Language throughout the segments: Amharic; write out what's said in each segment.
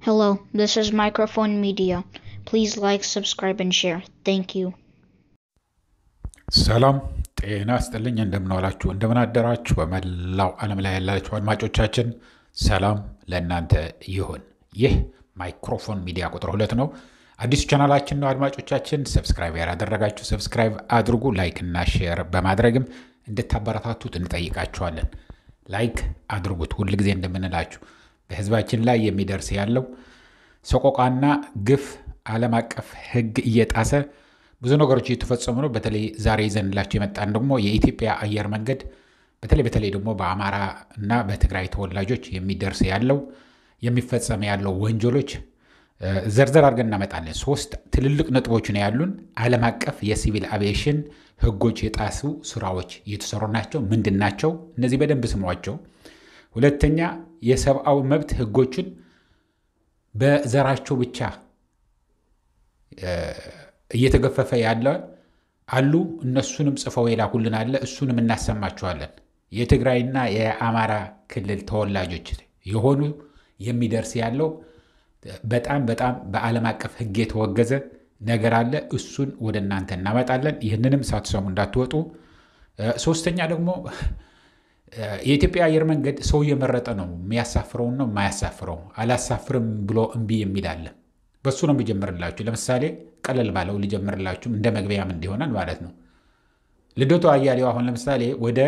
Hello, this is Microphone Media. Please like, subscribe, and share. Thank you. ሰላም ጤና ይስጥልኝ። እንደምን ዋላችሁ እንደምን አደራችሁ። በመላው ዓለም ላይ ያላችሁ አድማጮቻችን ሰላም ለእናንተ ይሁን። ይህ ማይክሮፎን ሚዲያ ቁጥር 2 ነው። አዲስ ቻናላችን ነው። አድማጮቻችን ሰብስክራይብ ያላደረጋችሁ ሰብስክራይብ አድርጉ። ላይክ እና ሼር በማድረግም እንድታበረታቱት እንጠይቃችኋለን። ላይክ አድርጉት። ሁሉ ጊዜ እንደምንላችሁ በህዝባችን ላይ የሚደርስ ያለው ሰቆቃና ግፍ ዓለም አቀፍ ሕግ እየጣሰ ብዙ ነገሮች እየተፈጸሙ ነው። በተለይ ዛሬ ይዘንላችሁ የመጣን ደግሞ የኢትዮጵያ አየር መንገድ በተለይ ደግሞ በአማራ እና በትግራይ ተወላጆች የሚደርስ ያለው የሚፈጸም ያለው ወንጀሎች ዘርዘር አድርገን እናመጣለን። 3 ትልልቅ ነጥቦች ነው ያሉን። ዓለም አቀፍ የሲቪል አቪዬሽን ሕጎች የጣሱ ስራዎች እየተሰሩ ናቸው። ምንድናቸው? እነዚህ በደንብ ስሟቸው። ሁለተኛ የሰብአዊ መብት ሕጎችን በዘራቸው ብቻ እየተገፈፈ ያለ አሉ። እነሱንም ጽፈው የላኩልን አለ። እሱንም እናሰማችኋለን። የትግራይና የአማራ ክልል ተወላጆች የሆኑ የሚደርስ ያለው በጣም በዓለም አቀፍ ሕግ የተወገዘ ነገር አለ። እሱን ወደ እናንተ እናመጣለን። ይህንንም ሳትሰሙ እንዳትወጡ። ሶስተኛ ደግሞ የኢትዮጵያ አየር መንገድ ሰው እየመረጠ ነው የሚያሳፍረውን ነው የማያሳፍረው። አላሳፍርም ብሎ እምቢ የሚል አለ። በሱ ነው የሚጀምርላችሁ። ለምሳሌ ቀለል ባለው ሊጀምርላችሁም እንደ መግቢያም እንዲሆናል ማለት ነው። ልደቱ አያሌው አሁን ለምሳሌ ወደ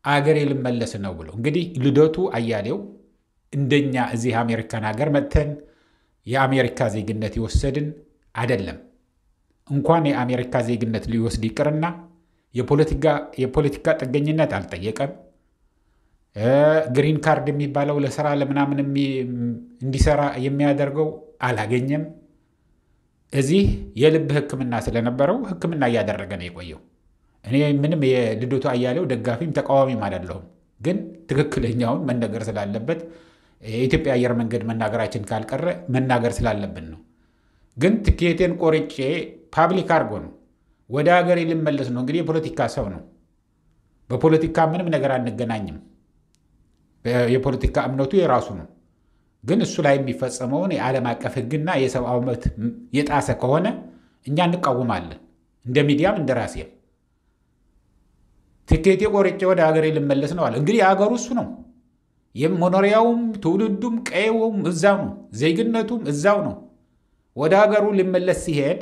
አገሬ ልመለስ ነው ብሎ እንግዲህ ልደቱ አያሌው እንደኛ እዚህ አሜሪካን ሀገር መጥተን የአሜሪካ ዜግነት ይወሰድን አይደለም። እንኳን የአሜሪካ ዜግነት ሊወስድ ይቅርና የፖለቲካ ጥገኝነት አልጠየቀም። ግሪን ካርድ የሚባለው ለስራ ለምናምን እንዲሰራ የሚያደርገው አላገኘም። እዚህ የልብ ሕክምና ስለነበረው ሕክምና እያደረገ ነው የቆየው። እኔ ምንም የልደቱ አያሌው ደጋፊም ተቃዋሚም አይደለሁም፣ ግን ትክክለኛውን መነገር ስላለበት የኢትዮጵያ አየር መንገድ መናገራችን ካልቀረ መናገር ስላለብን ነው። ግን ትኬቴን ቆርጬ ፓብሊክ አድርጎ ነው ወደ ሀገሬ ልመለስ ነው። እንግዲህ የፖለቲካ ሰው ነው። በፖለቲካ ምንም ነገር አንገናኝም። የፖለቲካ እምነቱ የራሱ ነው። ግን እሱ ላይ የሚፈጸመውን የዓለም አቀፍ ሕግና የሰብአዊ መብት የጣሰ ከሆነ እኛ እንቃወማለን። እንደ ሚዲያም እንደ ራሴም ትኬቴ ቆርጬ ወደ ሀገሬ ልመለስ ነው አለ። እንግዲህ የሀገሩ እሱ ነው። መኖሪያውም ትውልዱም ቀየውም እዛው ነው። ዜግነቱም እዛው ነው። ወደ ሀገሩ ሊመለስ ሲሄድ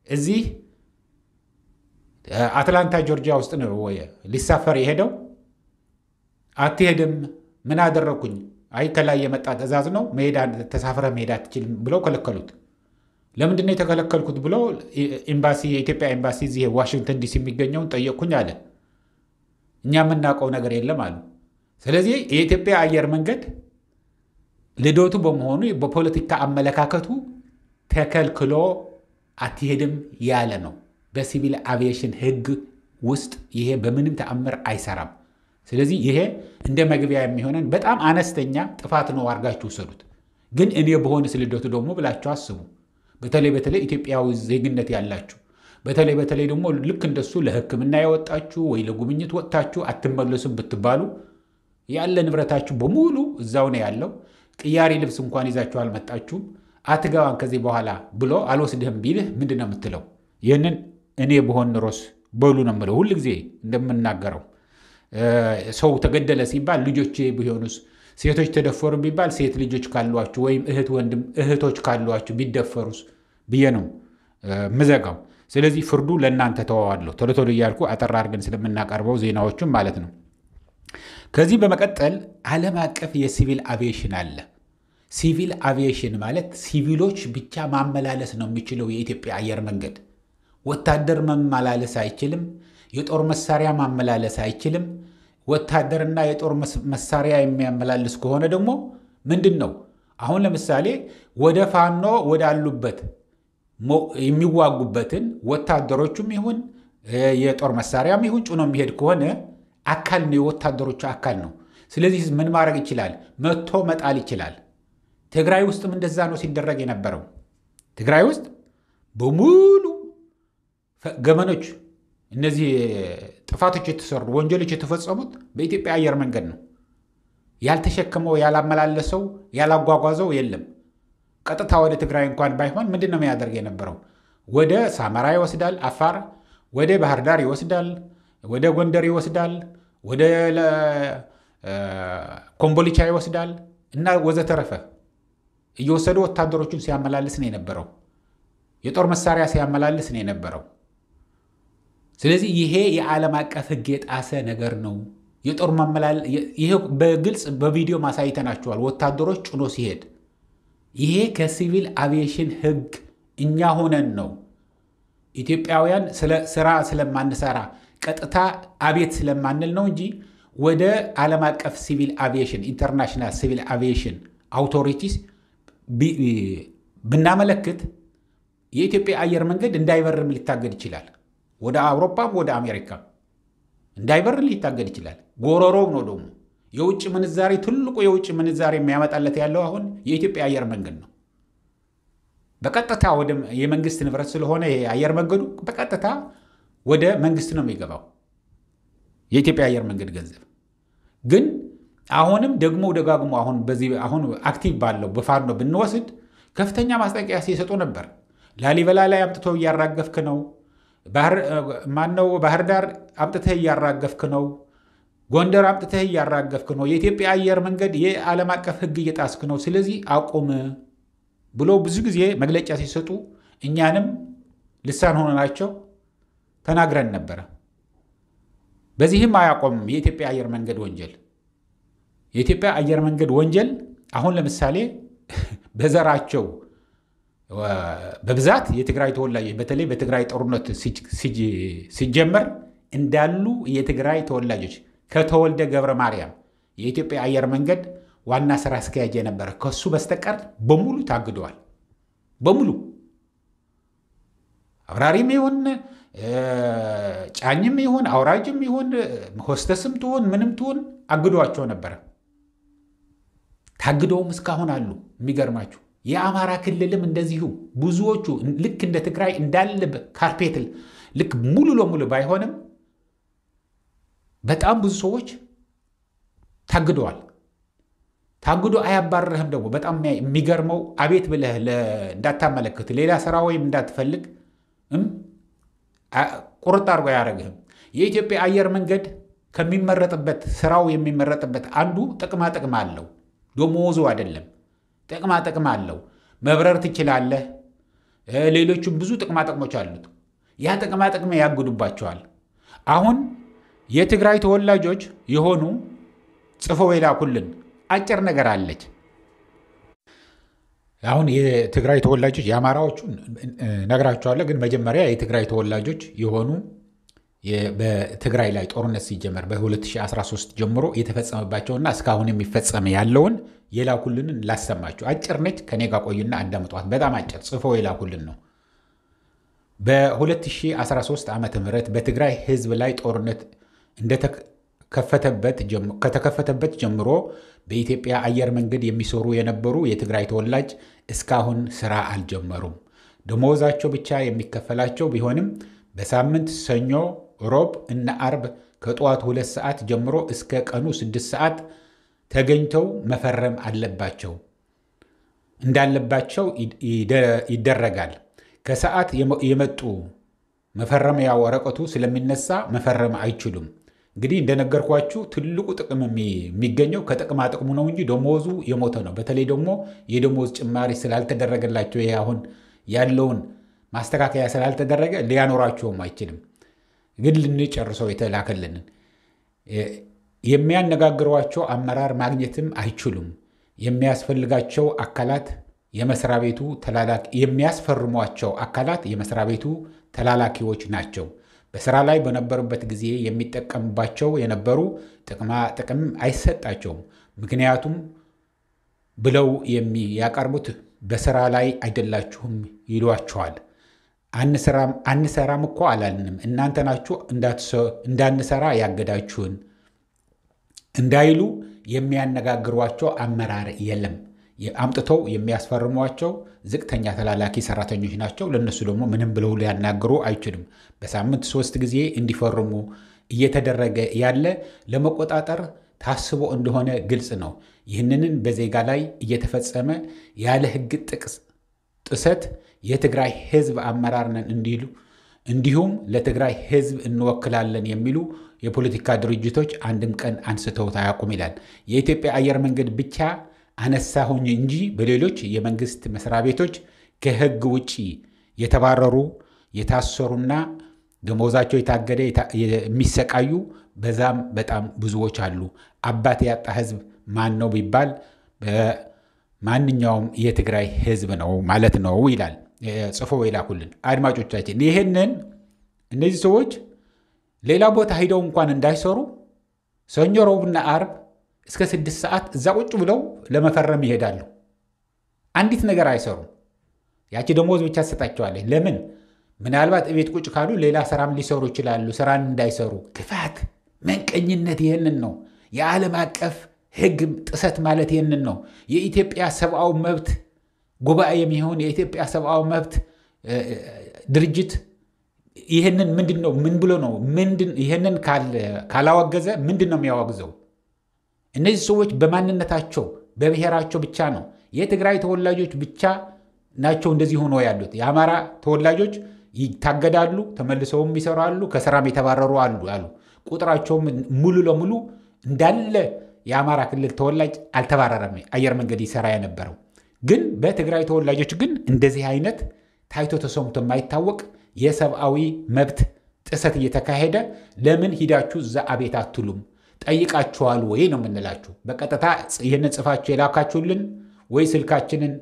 እዚህ አትላንታ ጆርጂያ ውስጥ ነው ሊሳፈር የሄደው። አትሄድም። ምን አደረኩኝ? አይ ከላይ የመጣ ትእዛዝ ነው፣ ተሳፍረ መሄድ አትችልም ብለው ከለከሉት። ለምንድን ነው የተከለከልኩት ብለው የኢትዮጵያ ኤምባሲ እዚህ ዋሽንግተን ዲሲ የሚገኘውን ጠየቅኩኝ አለ። እኛ የምናውቀው ነገር የለም አሉ። ስለዚህ የኢትዮጵያ አየር መንገድ ልደቱ በመሆኑ በፖለቲካ አመለካከቱ ተከልክሎ አትሄድም ያለ ነው። በሲቪል አቪዬሽን ሕግ ውስጥ ይሄ በምንም ተአምር አይሰራም። ስለዚህ ይሄ እንደ መግቢያ የሚሆነን በጣም አነስተኛ ጥፋት ነው አድርጋችሁ ውሰዱት። ግን እኔ በሆነ ልደቱ ደግሞ ብላችሁ አስቡ። በተለይ ኢትዮጵያዊ ዜግነት ያላችሁ በተለይ ደግሞ ልክ እንደሱ ለሕክምና የወጣችሁ ወይ ለጉብኝት ወጥታችሁ አትመለሱም ብትባሉ ያለ ንብረታችሁ በሙሉ እዛው ነው ያለው። ቅያሪ ልብስ እንኳን ይዛችሁ አልመጣችሁም። አትገባም ከዚህ በኋላ ብሎ አልወስድህም ቢልህ ምንድን ነው የምትለው? ይህንን እኔ በሆን ኖሮስ በሉ ነው የምለው። ሁል ጊዜ እንደምናገረው ሰው ተገደለ ሲባል ልጆቼ ቢሆኑስ፣ ሴቶች ተደፈሩ ቢባል ሴት ልጆች ካሏችሁ ወይም እህቶች ካሏችሁ ቢደፈሩስ ብዬ ነው ምዘጋው። ስለዚህ ፍርዱ ለእናንተ ተዋዋለሁ። ቶሎ እያልኩ አጠር አድርገን ስለምናቀርበው ዜናዎቹም ማለት ነው። ከዚህ በመቀጠል ዓለም አቀፍ የሲቪል አቪዬሽን አለ። ሲቪል አቪዬሽን ማለት ሲቪሎች ብቻ ማመላለስ ነው የሚችለው የኢትዮጵያ አየር መንገድ። ወታደር ማመላለስ አይችልም። የጦር መሳሪያ ማመላለስ አይችልም። ወታደርና የጦር መሳሪያ የሚያመላልስ ከሆነ ደግሞ ምንድን ነው? አሁን ለምሳሌ ወደ ፋኖ ወዳሉበት የሚዋጉበትን ወታደሮቹም ይሁን የጦር መሳሪያም ይሁን ጭኖ የሚሄድ ከሆነ አካል ነው፣ የወታደሮቹ አካል ነው። ስለዚህ ምን ማድረግ ይችላል? መጥቶ መጣል ይችላል። ትግራይ ውስጥም እንደዛ ነው ሲደረግ የነበረው። ትግራይ ውስጥ በሙሉ ገመኖች እነዚህ ጥፋቶች የተሰሩ ወንጀሎች የተፈጸሙት በኢትዮጵያ አየር መንገድ ነው። ያልተሸከመው ያላመላለሰው ያላጓጓዘው የለም። ቀጥታ ወደ ትግራይ እንኳን ባይሆን ምንድነው የሚያደርግ የነበረው? ወደ ሳመራ ይወስዳል፣ አፋር፣ ወደ ባህር ዳር ይወስዳል፣ ወደ ጎንደር ይወስዳል፣ ወደ ኮምቦልቻ ይወስዳል እና ወዘተረፈ እየወሰዱ ወታደሮቹን ሲያመላልስ ነው የነበረው። የጦር መሳሪያ ሲያመላልስ ነው የነበረው። ስለዚህ ይሄ የዓለም አቀፍ ሕግ የጣሰ ነገር ነው። የጦር ይሄ በግልጽ በቪዲዮ ማሳይተናቸዋል። ወታደሮች ጭኖ ሲሄድ ይሄ ከሲቪል አቪዬሽን ሕግ እኛ ሆነን ነው ኢትዮጵያውያን ስራ ስለማንሰራ ቀጥታ አቤት ስለማንል ነው እንጂ ወደ ዓለም አቀፍ ሲቪል አቪዬሽን ኢንተርናሽናል ሲቪል አቪዬሽን አውቶሪቲስ ብናመለክት የኢትዮጵያ አየር መንገድ እንዳይበርም ሊታገድ ይችላል። ወደ አውሮፓም ወደ አሜሪካ እንዳይበር ሊታገድ ይችላል። ጎሮሮው ነው ደግሞ የውጭ ምንዛሬ ትልቁ የውጭ ምንዛሬ የሚያመጣለት ያለው አሁን የኢትዮጵያ አየር መንገድ ነው። በቀጥታ ወደ የመንግስት ንብረት ስለሆነ የአየር መንገዱ በቀጥታ ወደ መንግስት ነው የሚገባው የኢትዮጵያ አየር መንገድ ገንዘብ። ግን አሁንም ደግሞ ደጋግሞ አሁን አክቲቭ ባለው በፋኖ ብንወስድ ከፍተኛ ማስጠንቀቂያ ሲሰጡ ነበር። ላሊበላ ላይ አምጥተው እያራገፍክ ነው፣ ባህር ዳር አምጥተህ እያራገፍክ ነው፣ ጎንደር አምጥተህ እያራገፍክ ነው፣ የኢትዮጵያ አየር መንገድ የዓለም አቀፍ ሕግ እየጣስክ ነው፣ ስለዚህ አቁም ብሎ ብዙ ጊዜ መግለጫ ሲሰጡ እኛንም ልሳን ሆነናቸው ተናግረን ነበረ። በዚህም አያቆምም የኢትዮጵያ አየር መንገድ ወንጀል። የኢትዮጵያ አየር መንገድ ወንጀል አሁን ለምሳሌ በዘራቸው በብዛት የትግራይ ተወላጆች በተለይ በትግራይ ጦርነት ሲጀመር እንዳሉ የትግራይ ተወላጆች ከተወልደ ገብረ ማርያም የኢትዮጵያ አየር መንገድ ዋና ስራ አስኪያጅ የነበረ ከሱ በስተቀር በሙሉ ታግደዋል። በሙሉ አብራሪም ይሁን ጫኝም ይሁን አውራጅም ይሁን ሆስተስም ትሁን ምንም ትሁን አግዷቸው ነበረ። ታግደውም እስካሁን አሉ። የሚገርማችሁ የአማራ ክልልም እንደዚሁ ብዙዎቹ ልክ እንደ ትግራይ እንዳለ ካርፔት ልክ ሙሉ ለሙሉ ባይሆንም በጣም ብዙ ሰዎች ታግደዋል። ታግዶ አያባረርህም። ደግሞ በጣም የሚገርመው አቤት ብለህ እንዳታመለክት ሌላ ስራ ወይም እንዳትፈልግ ቁርጥ አድርጎ አያደርግህም። የኢትዮጵያ አየር መንገድ ከሚመረጥበት ስራው የሚመረጥበት አንዱ ጥቅማ አለው። ደሞዙ አይደለም፣ ጥቅማ አለው። መብረር ትችላለህ። ሌሎችም ብዙ ጥቅሞች አሉት። ያ ጥቅም ያግዱባቸዋል። አሁን የትግራይ ተወላጆች የሆኑ ጽፈው የላኩልን አጭር ነገር አለች። አሁን የትግራይ ተወላጆች የአማራዎቹ ነግራቸዋለሁ፣ ግን መጀመሪያ የትግራይ ተወላጆች የሆኑ በትግራይ ላይ ጦርነት ሲጀመር በ2013 ጀምሮ የተፈጸመባቸውና እስካሁን የሚፈጸም ያለውን የላኩልንን ላሰማችሁ። አጭር ነች፣ ከኔ ጋር ቆዩና አዳምጧት። በጣም አጭር ጽፈው የላኩልን ነው። በ2013 ዓ.ም በትግራይ ህዝብ ላይ ጦርነት ከተከፈተበት ጀምሮ በኢትዮጵያ አየር መንገድ የሚሰሩ የነበሩ የትግራይ ተወላጅ እስካሁን ስራ አልጀመሩም። ደሞዛቸው ብቻ የሚከፈላቸው ቢሆንም በሳምንት ሰኞ፣ ሮብ እና አርብ ከጠዋቱ 2 ሰዓት ጀምሮ እስከ ቀኑ 6 ሰዓት ተገኝተው መፈረም እንዳለባቸው ይደረጋል። ከሰዓት የመጡ መፈረሚያ ወረቀቱ ስለሚነሳ መፈረም አይችሉም። እንግዲህ እንደነገርኳችሁ ትልቁ ጥቅም የሚገኘው ከጥቅማ ጥቅሙ ነው እንጂ ደሞዙ የሞተ ነው። በተለይ ደግሞ የደሞዝ ጭማሪ ስላልተደረገላቸው ይሄ አሁን ያለውን ማስተካከያ ስላልተደረገ ሊያኖራቸውም አይችልም። ግን ልንጨርሰው የተላከልንን የሚያነጋግሯቸው አመራር ማግኘትም አይችሉም። የሚያስፈልጋቸው አካላት የመስሪያ ቤቱ የሚያስፈርሟቸው አካላት የመስሪያ ቤቱ ተላላኪዎች ናቸው። በስራ ላይ በነበሩበት ጊዜ የሚጠቀምባቸው የነበሩ ጥቅም አይሰጣቸውም። ምክንያቱም ብለው ያቀርቡት በስራ ላይ አይደላችሁም ይሏቸዋል። አንሰራም እኮ አላልንም፣ እናንተ ናችሁ እንዳንሰራ ያገዳችሁን እንዳይሉ የሚያነጋግሯቸው አመራር የለም። አምጥተው የሚያስፈርሟቸው ዝቅተኛ ተላላኪ ሰራተኞች ናቸው። ለነሱ ደግሞ ምንም ብለው ሊያናግሩ አይችሉም። በሳምንት 3 ጊዜ እንዲፈርሙ እየተደረገ ያለ ለመቆጣጠር ታስቦ እንደሆነ ግልጽ ነው። ይህንን በዜጋ ላይ እየተፈጸመ ያለ ሕግ ጥሰት የትግራይ ህዝብ አመራር ነን እንዲሉ እንዲሁም ለትግራይ ህዝብ እንወክላለን የሚሉ የፖለቲካ ድርጅቶች አንድም ቀን አንስተውት አያውቁም ይላል። የኢትዮጵያ አየር መንገድ ብቻ አነሳሁኝ እንጂ በሌሎች የመንግስት መስሪያ ቤቶች ከህግ ውጪ የተባረሩ የታሰሩና ደሞዛቸው የታገደ የሚሰቃዩ በዛም በጣም ብዙዎች አሉ። አባት ያጣ ህዝብ ማን ነው ቢባል ማንኛውም የትግራይ ህዝብ ነው ማለት ነው ይላል ጽፎ ይላኩልን አድማጮቻችን። ይሄንን እነዚህ ሰዎች ሌላ ቦታ ሄደው እንኳን እንዳይሰሩ ሰኞ፣ ረቡዕና ዓርብ እስከ 6 ሰዓት እዛ ቁጭ ብለው ለመፈረም ይሄዳሉ። አንዲት ነገር አይሰሩም። ያቺ ደሞዝ ብቻ ተሰጣቸዋለች። ለምን? ምናልባት እቤት ቁጭ ካሉ ሌላ ስራም ሊሰሩ ይችላሉ። ስራን እንዳይሰሩ ክፋት፣ መንቀኝነት ይሄንን ነው። የዓለም አቀፍ ህግ ጥሰት ማለት ይሄንን ነው። የኢትዮጵያ ሰብአዊ መብት ጉባኤ የሚሆን የኢትዮጵያ ሰብአዊ መብት ድርጅት ይሄንን ምንድነው? ምን ብሎ ነው? ይሄንን ካላወገዘ ምንድነው የሚያወግዘው? እነዚህ ሰዎች በማንነታቸው በብሔራቸው ብቻ ነው። የትግራይ ተወላጆች ብቻ ናቸው እንደዚህ ሆኖ ያሉት። የአማራ ተወላጆች ይታገዳሉ፣ ተመልሰውም ይሰራሉ፣ ከስራም የተባረሩ አሉ። ቁጥራቸውም ሙሉ ለሙሉ እንዳለ የአማራ ክልል ተወላጅ አልተባረረም። አየር መንገድ ይሰራ የነበረው ግን በትግራይ ተወላጆች ግን እንደዚህ አይነት ታይቶ ተሰምቶ የማይታወቅ የሰብአዊ መብት ጥሰት እየተካሄደ ለምን ሂዳችሁ እዛ አቤት አትሉም? ጠይቃችኋል ወይ ነው የምንላችሁ። በቀጥታ ይህንን ጽፋችሁ የላካችሁልን ወይ ስልካችንን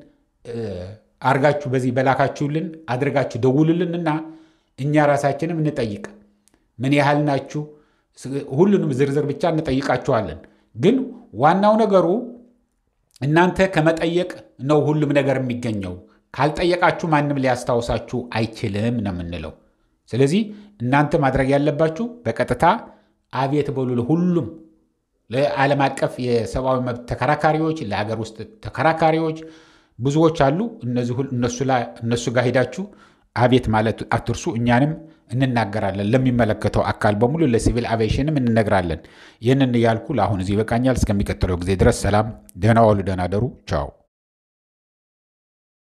አርጋችሁ በዚህ በላካችሁልን አድርጋችሁ ደውሉልንና እኛ ራሳችንም እንጠይቅ። ምን ያህል ናችሁ? ሁሉንም ዝርዝር ብቻ እንጠይቃችኋለን። ግን ዋናው ነገሩ እናንተ ከመጠየቅ ነው ሁሉም ነገር የሚገኘው። ካልጠየቃችሁ ማንም ሊያስታውሳችሁ አይችልም ነው የምንለው። ስለዚህ እናንተ ማድረግ ያለባችሁ በቀጥታ አቤት በሉ። ሁሉም ለዓለም አቀፍ የሰብአዊ መብት ተከራካሪዎች፣ ለሀገር ውስጥ ተከራካሪዎች ብዙዎች አሉ። እነሱ ጋር ሄዳችሁ አቤት ማለት አትርሱ። እኛንም እንናገራለን፣ ለሚመለከተው አካል በሙሉ ለሲቪል አቪዬሽንም እንነግራለን። ይህንን ያልኩ ለአሁን እዚህ ይበቃኛል። እስከሚቀጥለው ጊዜ ድረስ ሰላም፣ ደህና ዋሉ፣ ደህና ደሩ። ቻው።